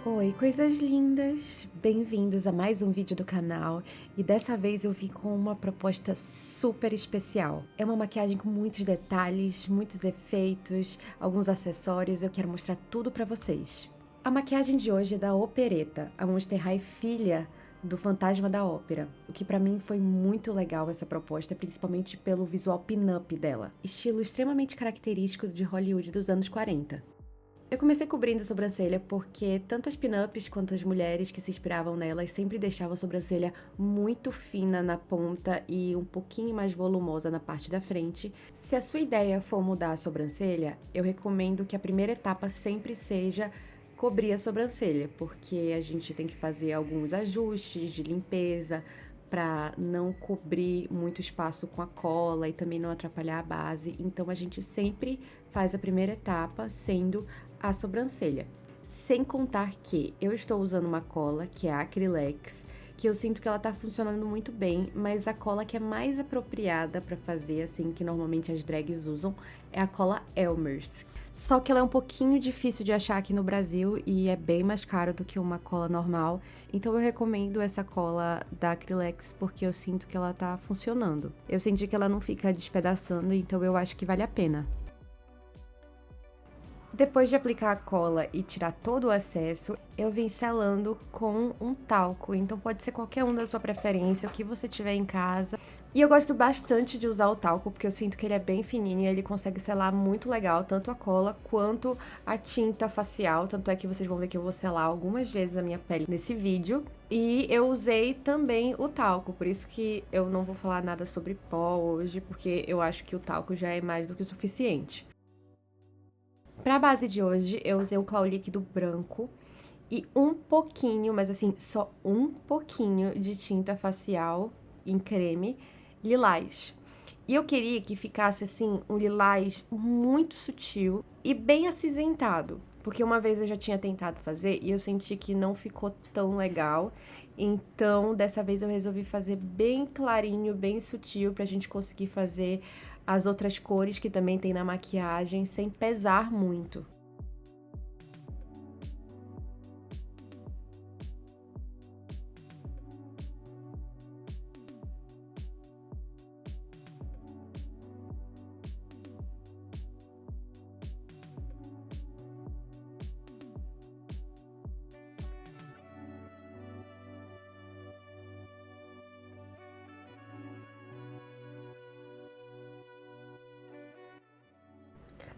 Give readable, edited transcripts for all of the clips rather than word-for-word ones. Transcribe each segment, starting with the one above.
Oi, coisas lindas! Bem-vindos a mais um vídeo do canal e dessa vez eu vim com uma proposta super especial. É uma maquiagem com muitos detalhes, muitos efeitos, alguns acessórios, eu quero mostrar tudo pra vocês. A maquiagem de hoje é da Operetta, a Monster High filha do Fantasma da Ópera, o que pra mim foi muito legal essa proposta, principalmente pelo visual pin-up dela, estilo extremamente característico de Hollywood dos anos 40. Eu comecei cobrindo a sobrancelha porque tanto as pin-ups quanto as mulheres que se inspiravam nelas sempre deixavam a sobrancelha muito fina na ponta e um pouquinho mais volumosa na parte da frente. Se a sua ideia for mudar a sobrancelha, eu recomendo que a primeira etapa sempre seja cobrir a sobrancelha, porque a gente tem que fazer alguns ajustes de limpeza para não cobrir muito espaço com a cola e também não atrapalhar a base. Então a gente sempre faz a primeira etapa sendo a sobrancelha. Sem contar que eu estou usando uma cola que é a Acrylex, que eu sinto que ela tá funcionando muito bem, mas a cola que é mais apropriada para fazer, assim, que normalmente as drags usam, é a cola Elmer's. Só que ela é um pouquinho difícil de achar aqui no Brasil e é bem mais caro do que uma cola normal, então eu recomendo essa cola da Acrylex porque eu sinto que ela tá funcionando. Eu senti que ela não fica despedaçando, então eu acho que vale a pena. Depois de aplicar a cola e tirar todo o excesso, eu vim selando com um talco, então pode ser qualquer um da sua preferência, o que você tiver em casa. E eu gosto bastante de usar o talco, porque eu sinto que ele é bem fininho e ele consegue selar muito legal, tanto a cola quanto a tinta facial, tanto é que vocês vão ver que eu vou selar algumas vezes a minha pele nesse vídeo. E eu usei também o talco, por isso que eu não vou falar nada sobre pó hoje, porque eu acho que o talco já é mais do que o suficiente. Pra base de hoje, eu usei um Clau líquido branco e um pouquinho, mas assim, só um pouquinho de tinta facial em creme lilás. E eu queria que ficasse assim, um lilás muito sutil e bem acinzentado. Porque uma vez eu já tinha tentado fazer e eu senti que não ficou tão legal. Então, dessa vez eu resolvi fazer bem clarinho, bem sutil, pra gente conseguir fazer as outras cores que também tem na maquiagem sem pesar muito.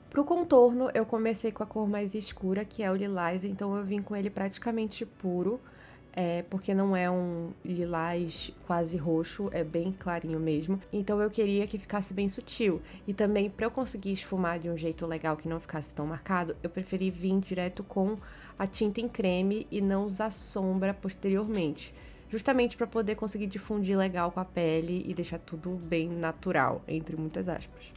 Pro contorno, eu comecei com a cor mais escura, que é o lilás, então eu vim com ele praticamente puro, porque não é um lilás quase roxo, é bem clarinho mesmo. Então eu queria que ficasse bem sutil. E também, pra eu conseguir esfumar de um jeito legal que não ficasse tão marcado, eu preferi vir direto com a tinta em creme e não usar sombra posteriormente. Justamente para poder conseguir difundir legal com a pele e deixar tudo bem natural, entre muitas aspas.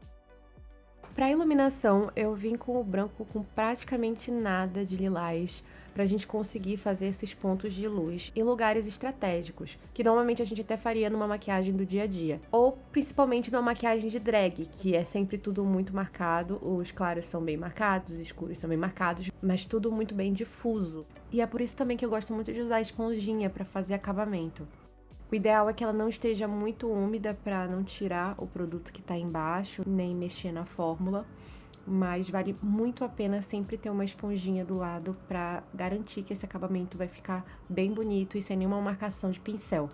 Para iluminação, eu vim com o branco com praticamente nada de lilás, para a gente conseguir fazer esses pontos de luz em lugares estratégicos, que normalmente a gente até faria numa maquiagem do dia a dia. Ou principalmente numa maquiagem de drag, que é sempre tudo muito marcado, os claros são bem marcados, os escuros são bem marcados, mas tudo muito bem difuso. E é por isso também que eu gosto muito de usar esponjinha para fazer acabamento. O ideal é que ela não esteja muito úmida para não tirar o produto que está embaixo, nem mexer na fórmula, mas vale muito a pena sempre ter uma esponjinha do lado para garantir que esse acabamento vai ficar bem bonito e sem nenhuma marcação de pincel.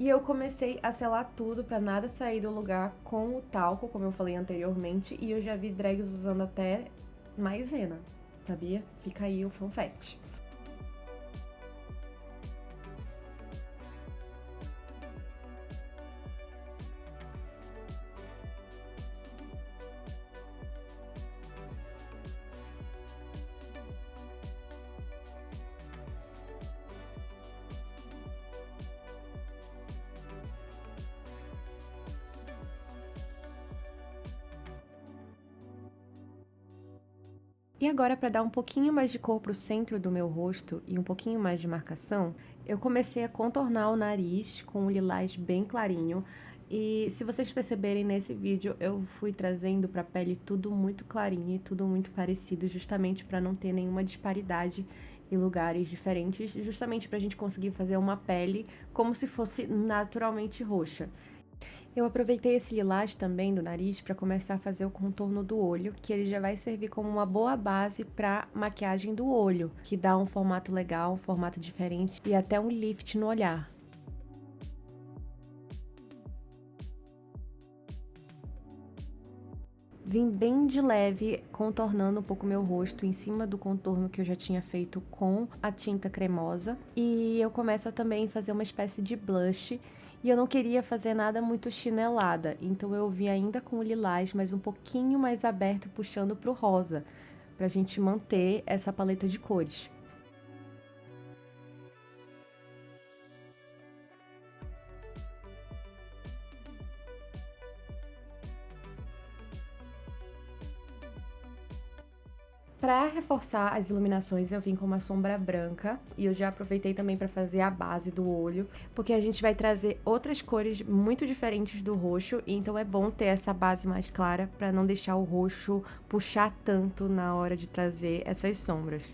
E eu comecei a selar tudo pra nada sair do lugar com o talco, como eu falei anteriormente, e eu já vi drags usando até maisena, sabia? Fica aí o fun fact. E agora, para dar um pouquinho mais de cor para o centro do meu rosto e um pouquinho mais de marcação, eu comecei a contornar o nariz com um lilás bem clarinho. E se vocês perceberem nesse vídeo, eu fui trazendo para a pele tudo muito clarinho e tudo muito parecido, justamente para não ter nenhuma disparidade em lugares diferentes, justamente para a gente conseguir fazer uma pele como se fosse naturalmente roxa. Eu aproveitei esse lilás também do nariz para começar a fazer o contorno do olho, que ele já vai servir como uma boa base para maquiagem do olho, que dá um formato legal, um formato diferente e até um lift no olhar. Vim bem de leve, contornando um pouco meu rosto em cima do contorno que eu já tinha feito com a tinta cremosa. E eu começo a também fazer uma espécie de blush. E eu não queria fazer nada muito chinelada, então eu vim ainda com o lilás, mas um pouquinho mais aberto, puxando pro rosa, pra gente manter essa paleta de cores. Para reforçar as iluminações, eu vim com uma sombra branca e eu já aproveitei também para fazer a base do olho, porque a gente vai trazer outras cores muito diferentes do roxo, e então é bom ter essa base mais clara para não deixar o roxo puxar tanto na hora de trazer essas sombras.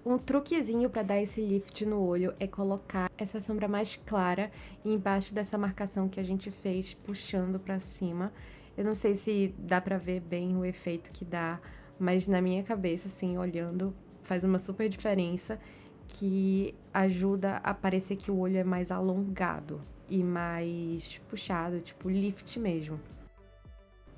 Um truquezinho para dar esse lift no olho é colocar essa sombra mais clara embaixo dessa marcação que a gente fez, puxando para cima. Eu não sei se dá para ver bem o efeito que dá, mas na minha cabeça, assim, olhando, faz uma super diferença, que ajuda a parecer que o olho é mais alongado e mais puxado, tipo lift mesmo.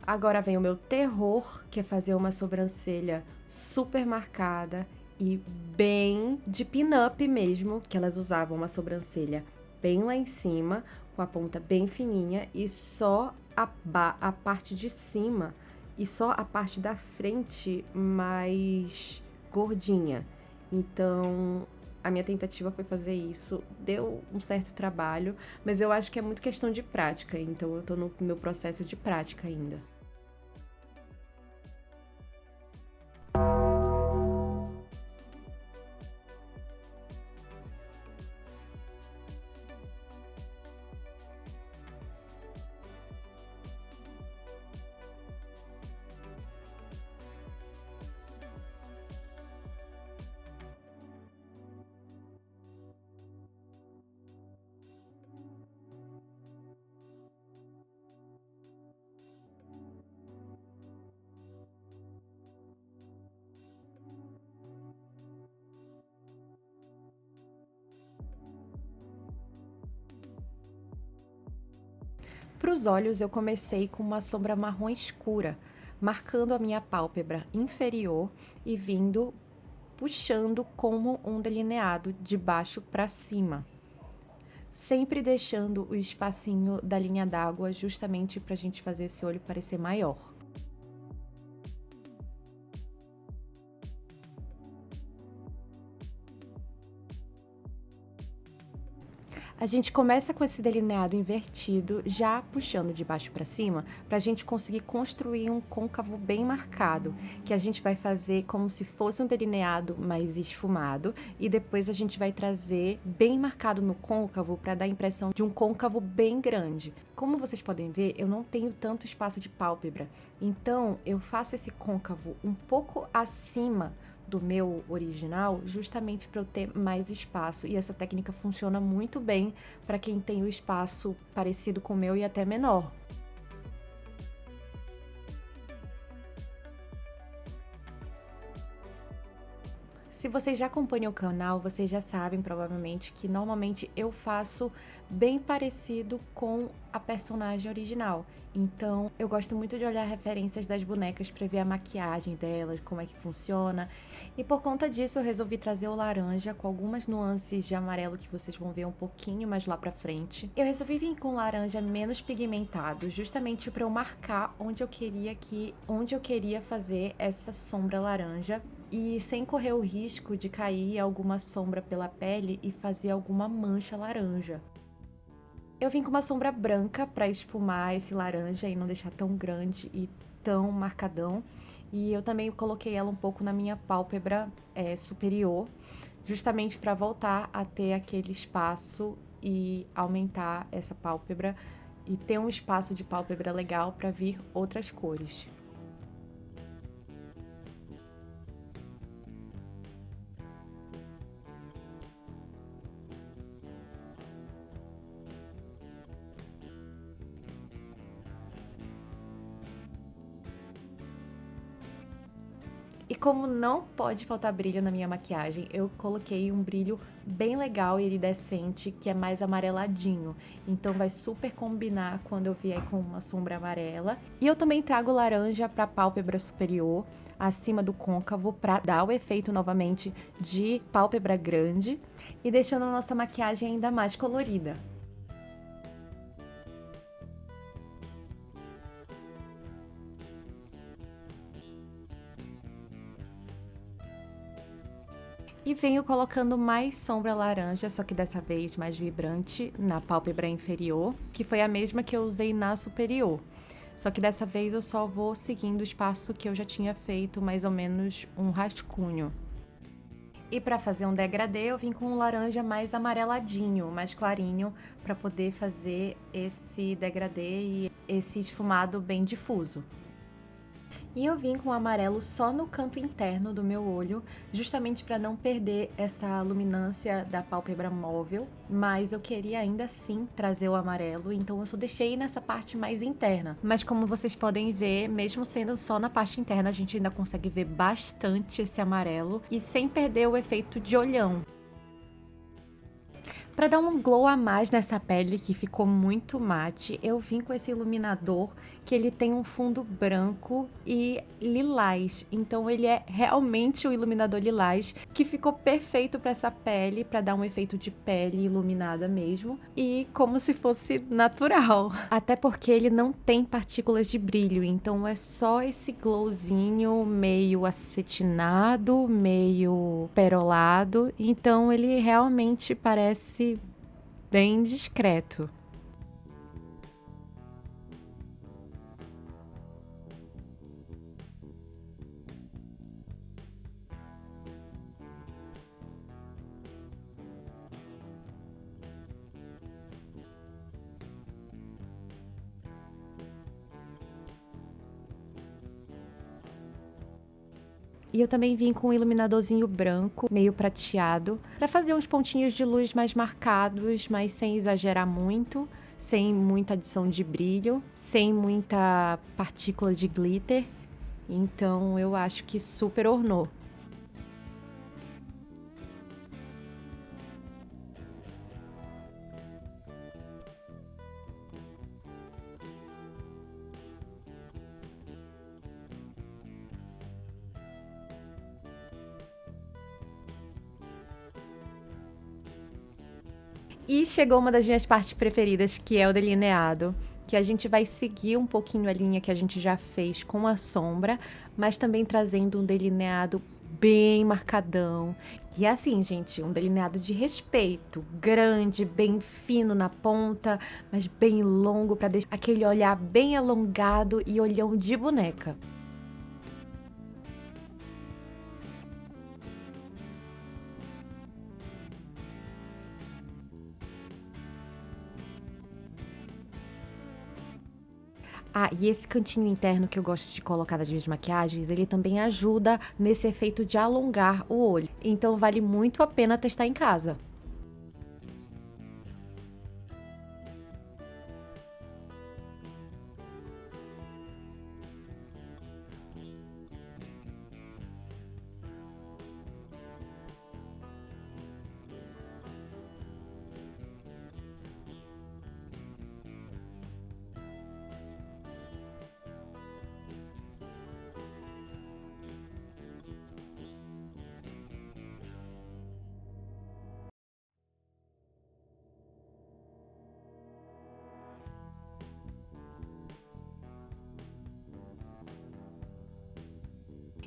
Agora vem o meu terror, que é fazer uma sobrancelha super marcada e bem de pin-up mesmo, que elas usavam uma sobrancelha bem lá em cima, com a ponta bem fininha e só a parte de cima e só a parte da frente mais gordinha. Então, a minha tentativa foi fazer isso, deu um certo trabalho, mas eu acho que é muito questão de prática, então eu tô no meu processo de prática ainda. Para os olhos, eu comecei com uma sombra marrom escura, marcando a minha pálpebra inferior e vindo puxando como um delineado de baixo para cima, sempre deixando o espacinho da linha d'água justamente para a gente fazer esse olho parecer maior. A gente começa com esse delineado invertido, já puxando de baixo para cima, para a gente conseguir construir um côncavo bem marcado, que a gente vai fazer como se fosse um delineado mais esfumado, e depois a gente vai trazer bem marcado no côncavo para dar a impressão de um côncavo bem grande. Como vocês podem ver, eu não tenho tanto espaço de pálpebra, então eu faço esse côncavo um pouco acima do meu original, justamente para eu ter mais espaço, e essa técnica funciona muito bem para quem tem o espaço parecido com o meu e até menor. Se vocês já acompanham o canal, vocês já sabem provavelmente que normalmente eu faço bem parecido com a personagem original. Então, eu gosto muito de olhar referências das bonecas para ver a maquiagem delas, como é que funciona. E por conta disso, eu resolvi trazer o laranja com algumas nuances de amarelo que vocês vão ver um pouquinho mais lá pra frente. Eu resolvi vir com laranja menos pigmentado, justamente para eu marcar onde eu queria fazer essa sombra laranja e sem correr o risco de cair alguma sombra pela pele e fazer alguma mancha laranja. Eu vim com uma sombra branca para esfumar esse laranja e não deixar tão grande e tão marcadão. E eu também coloquei ela um pouco na minha pálpebra superior, justamente para voltar a ter aquele espaço e aumentar essa pálpebra e ter um espaço de pálpebra legal para vir outras cores. E como não pode faltar brilho na minha maquiagem, eu coloquei um brilho bem legal e iridescente, que é mais amareladinho. Então vai super combinar quando eu vier com uma sombra amarela. E eu também trago laranja para a pálpebra superior, acima do côncavo, para dar o efeito novamente de pálpebra grande e deixando a nossa maquiagem ainda mais colorida. E venho colocando mais sombra laranja, só que dessa vez mais vibrante, na pálpebra inferior, que foi a mesma que eu usei na superior. Só que dessa vez eu só vou seguindo o espaço que eu já tinha feito, mais ou menos um rascunho. E para fazer um degradê, eu vim com um laranja mais amareladinho, mais clarinho, para poder fazer esse degradê e esse esfumado bem difuso. E eu vim com o amarelo só no canto interno do meu olho, justamente para não perder essa luminância da pálpebra móvel, mas eu queria ainda assim trazer o amarelo, então eu só deixei nessa parte mais interna. Mas como vocês podem ver, mesmo sendo só na parte interna, a gente ainda consegue ver bastante esse amarelo e sem perder o efeito de olhão. Para dar um glow a mais nessa pele que ficou muito mate, eu vim com esse iluminador que ele tem um fundo branco e lilás. Então ele é realmente um iluminador lilás que ficou perfeito para essa pele, para dar um efeito de pele iluminada mesmo e como se fosse natural. Até porque ele não tem partículas de brilho, então é só esse glowzinho meio acetinado, meio perolado. Então ele realmente parece bem discreto. E eu também vim com um iluminadorzinho branco, meio prateado, para fazer uns pontinhos de luz mais marcados, mas sem exagerar muito, sem muita adição de brilho, sem muita partícula de glitter. Então eu acho que super ornou. E chegou uma das minhas partes preferidas, que é o delineado, que a gente vai seguir um pouquinho a linha que a gente já fez com a sombra, mas também trazendo um delineado bem marcadão. E assim, gente, um delineado de respeito, grande, bem fino na ponta, mas bem longo para deixar aquele olhar bem alongado e olhão de boneca. Ah, e esse cantinho interno que eu gosto de colocar nas minhas maquiagens, ele também ajuda nesse efeito de alongar o olho. Então vale muito a pena testar em casa.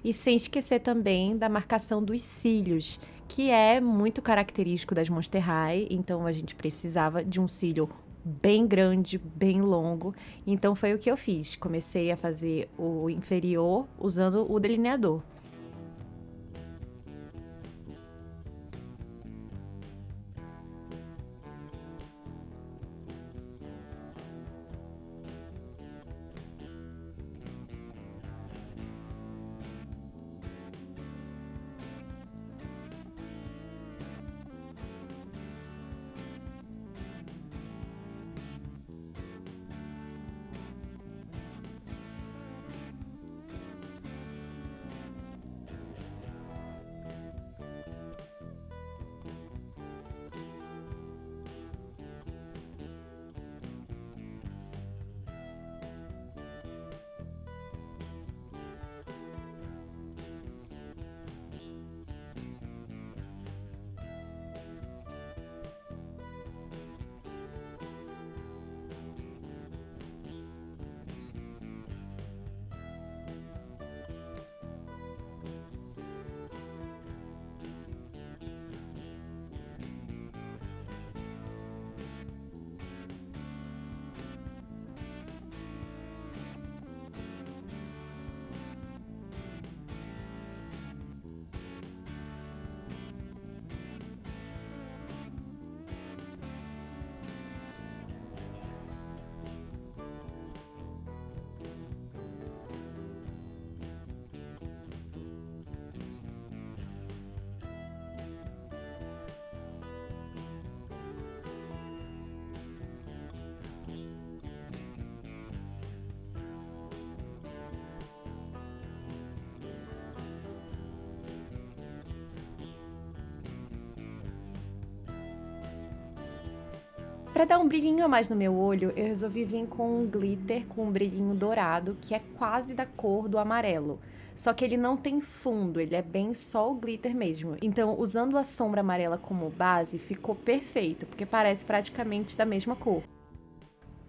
E sem esquecer também da marcação dos cílios, que é muito característico das Monster High, então a gente precisava de um cílio bem grande, bem longo. Então foi o que eu fiz. Comecei a fazer o inferior usando o delineador. Pra dar um brilhinho a mais no meu olho, eu resolvi vir com um glitter com um brilhinho dourado, que é quase da cor do amarelo. Só que ele não tem fundo, ele é bem só o glitter mesmo. Então, usando a sombra amarela como base, ficou perfeito, porque parece praticamente da mesma cor.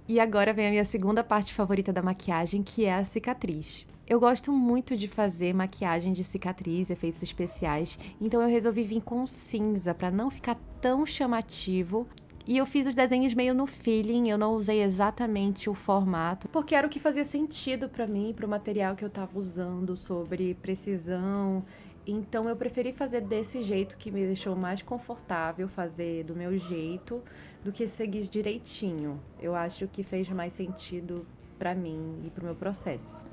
E agora vem a minha segunda parte favorita da maquiagem, que é a cicatriz. Eu gosto muito de fazer maquiagem de cicatriz, efeitos especiais, então eu resolvi vir com cinza para não ficar tão chamativo. E eu fiz os desenhos meio no feeling, eu não usei exatamente o formato, porque era o que fazia sentido para mim, para o material que eu tava usando, sobre precisão. Então eu preferi fazer desse jeito, que me deixou mais confortável fazer do meu jeito do que seguir direitinho. Eu acho que fez mais sentido para mim e pro meu processo.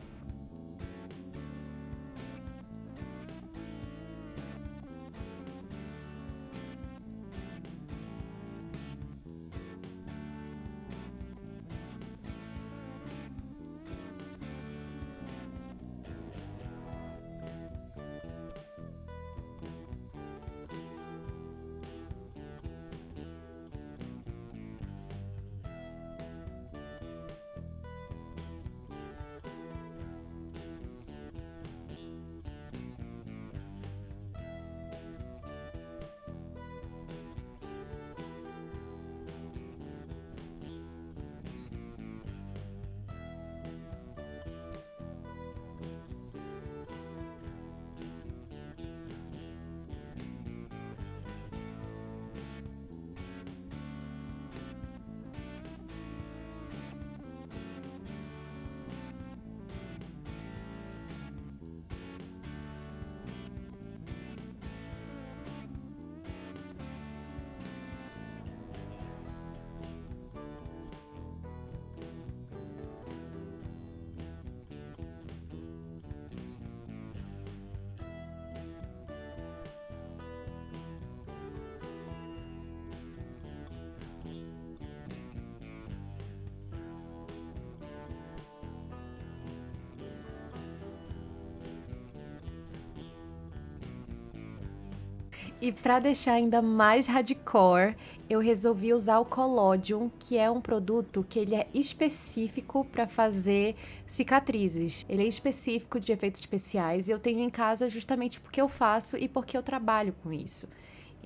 E para deixar ainda mais hardcore, eu resolvi usar o Collodion, que é um produto que ele é específico para fazer cicatrizes. Ele é específico de efeitos especiais e eu tenho em casa justamente porque eu faço e porque eu trabalho com isso.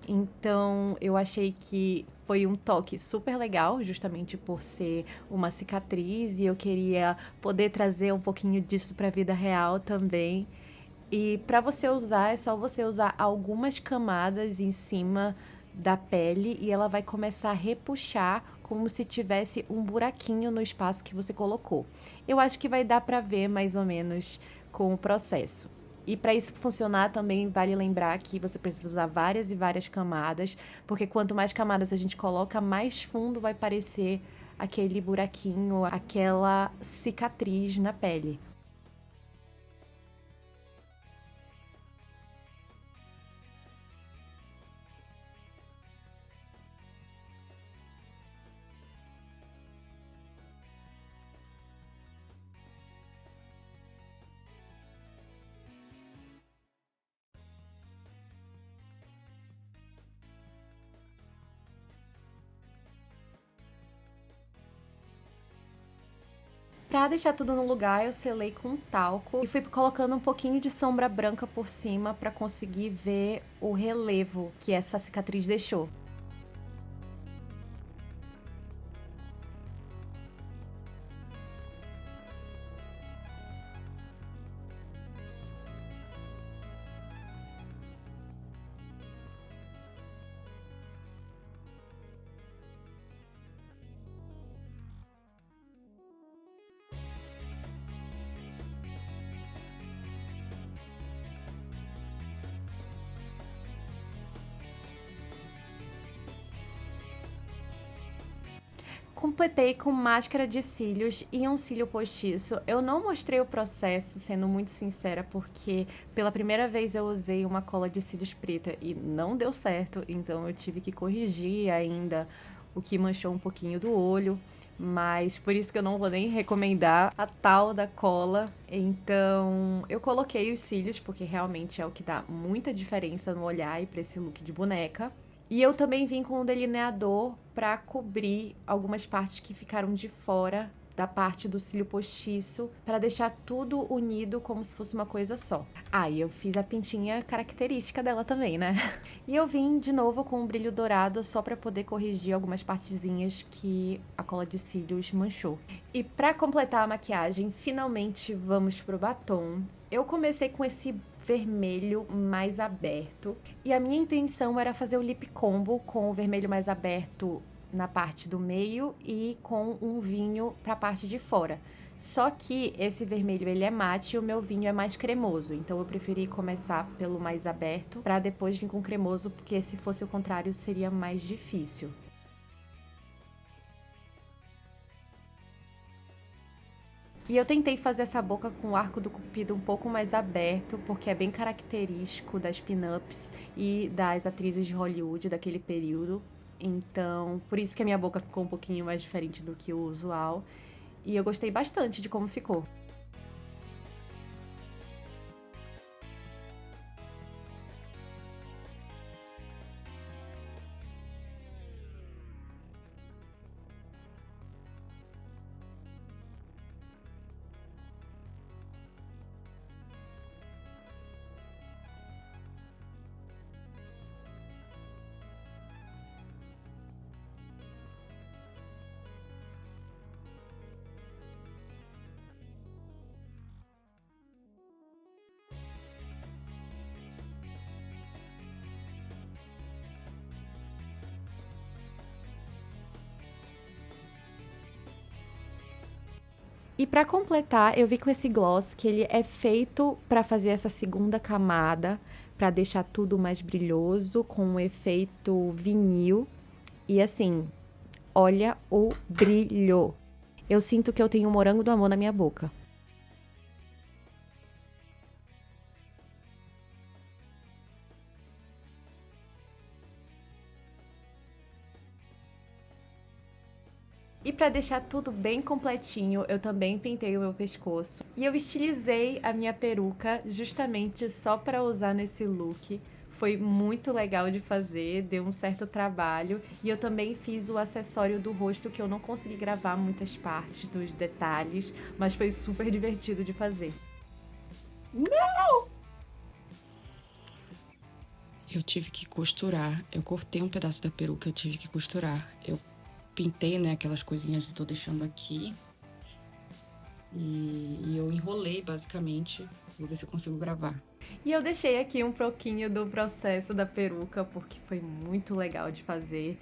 Então, eu achei que foi um toque super legal, justamente por ser uma cicatriz, e eu queria poder trazer um pouquinho disso para a vida real também. E para você usar, é só você usar algumas camadas em cima da pele e ela vai começar a repuxar como se tivesse um buraquinho no espaço que você colocou. Eu acho que vai dar para ver mais ou menos com o processo. E para isso funcionar também vale lembrar que você precisa usar várias e várias camadas, porque quanto mais camadas a gente coloca, mais fundo vai parecer aquele buraquinho, aquela cicatriz na pele. Pra deixar tudo no lugar, eu selei com talco e fui colocando um pouquinho de sombra branca por cima pra conseguir ver o relevo que essa cicatriz deixou. Completei com máscara de cílios e um cílio postiço. Eu não mostrei o processo, sendo muito sincera, porque pela primeira vez eu usei uma cola de cílios preta e não deu certo, então eu tive que corrigir ainda o que manchou um pouquinho do olho. Mas por isso que eu não vou nem recomendar a tal da cola. Então eu coloquei os cílios, porque realmente é o que dá muita diferença no olhar e para esse look de boneca. E eu também vim com um delineador para cobrir algumas partes que ficaram de fora da parte do cílio postiço, para deixar tudo unido como se fosse uma coisa só. Ah, e eu fiz a pintinha característica dela também, né? E eu vim de novo com um brilho dourado só para poder corrigir algumas partezinhas que a cola de cílios manchou. E para completar a maquiagem, finalmente vamos pro batom. Eu comecei com esse vermelho mais aberto. E a minha intenção era fazer o lip combo com o vermelho mais aberto na parte do meio e com um vinho para a parte de fora. Só que esse vermelho ele é mate e o meu vinho é mais cremoso, então eu preferi começar pelo mais aberto para depois vir com cremoso, porque se fosse o contrário seria mais difícil. E eu tentei fazer essa boca com o arco do cupido um pouco mais aberto, porque é bem característico das pin-ups e das atrizes de Hollywood daquele período. Então, por isso que a minha boca ficou um pouquinho mais diferente do que o usual. E eu gostei bastante de como ficou. E para completar, eu vi com esse gloss que ele é feito para fazer essa segunda camada, para deixar tudo mais brilhoso, com um efeito vinil. E assim, olha o brilho. Eu sinto que eu tenho um morango do amor na minha boca. E para deixar tudo bem completinho, eu também pintei o meu pescoço. E eu estilizei a minha peruca justamente só para usar nesse look. Foi muito legal de fazer, deu um certo trabalho. E eu também fiz o acessório do rosto que eu não consegui gravar muitas partes dos detalhes, mas foi super divertido de fazer. Eu tive que costurar. Eu cortei um pedaço da peruca, eu tive que costurar. Eu pintei, né, aquelas coisinhas que eu tô deixando aqui. E eu enrolei, basicamente. Vou ver se eu consigo gravar. E eu deixei aqui um pouquinho do processo da peruca, porque foi muito legal de fazer.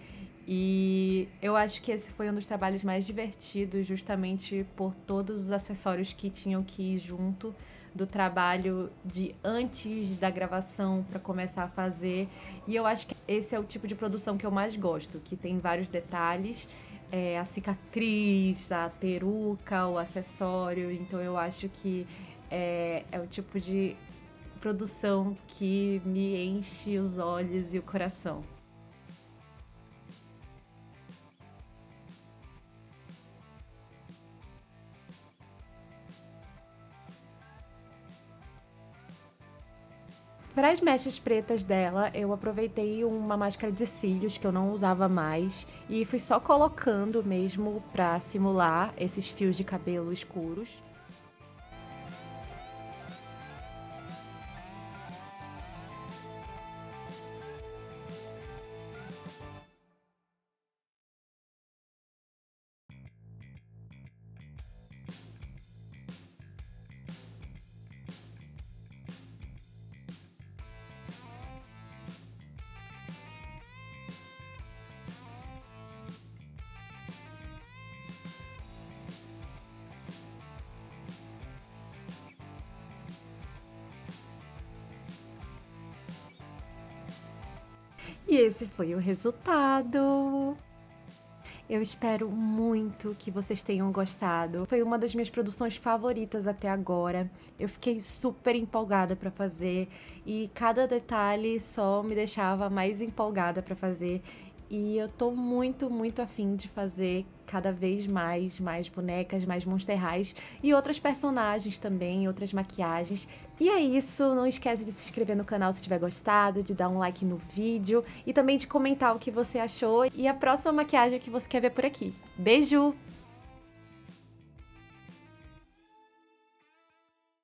E eu acho que esse foi um dos trabalhos mais divertidos, justamente por todos os acessórios que tinham que ir junto do trabalho de antes da gravação para começar a fazer. E eu acho que esse é o tipo de produção que eu mais gosto, que tem vários detalhes. A cicatriz, a peruca, o acessório. Então eu acho que é o tipo de produção que me enche os olhos e o coração. Para as mechas pretas dela, eu aproveitei uma máscara de cílios que eu não usava mais e fui só colocando mesmo para simular esses fios de cabelo escuros. E esse foi o resultado. Eu espero muito que vocês tenham gostado. Foi uma das minhas produções favoritas até agora. Eu fiquei super empolgada para fazer e cada detalhe só me deixava mais empolgada para fazer. E eu tô muito, muito afim de fazer cada vez mais bonecas, mais Monster Highs e outras personagens também, outras maquiagens. E é isso, não esquece de se inscrever no canal se tiver gostado, de dar um like no vídeo e também de comentar o que você achou e a próxima maquiagem que você quer ver por aqui. Beijo!